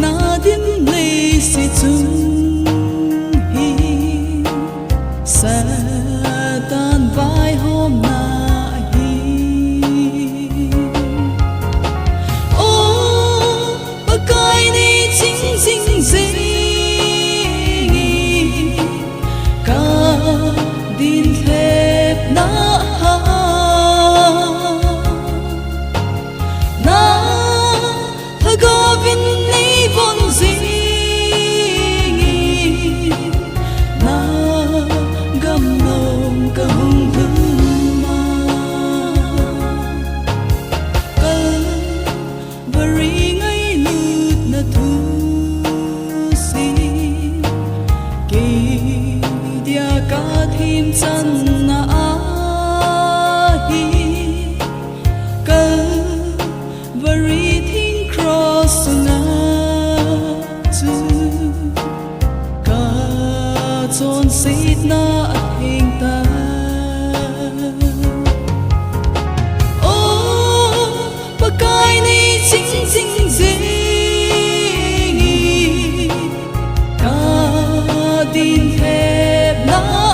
na dim lê si chung hi sa tan vai hôm na hi ô ba kai ni chính chính gì ka din thep na chân na hi cơ vari thing cross na tu ka chon sit na hình ta ô ba kai ni chính chính gì ka din thep na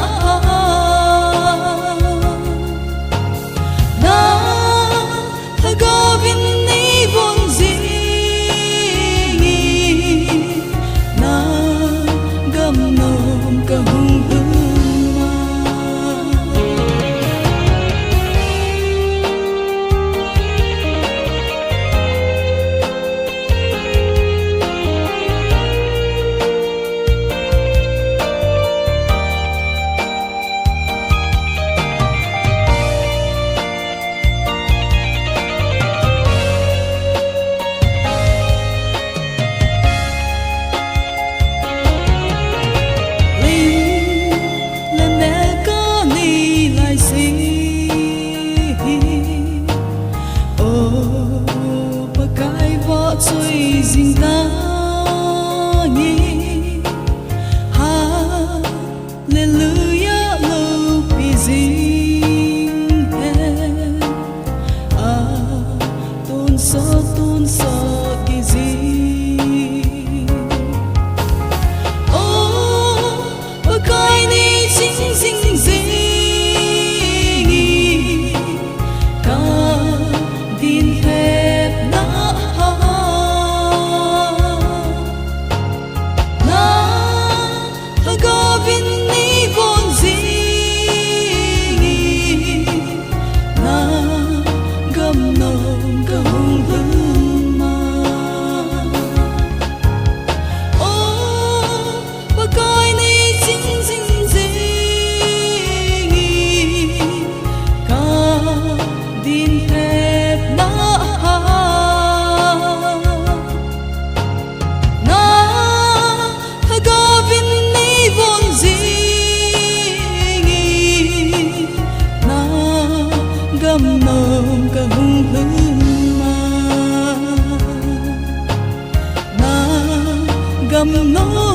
suy dinh ta nhỉ hallelujah lâu vì dinh tôn so cái gì ô ba kai ni chính chính gì ka din thep na nôm cả hung hứng mà na gầm nó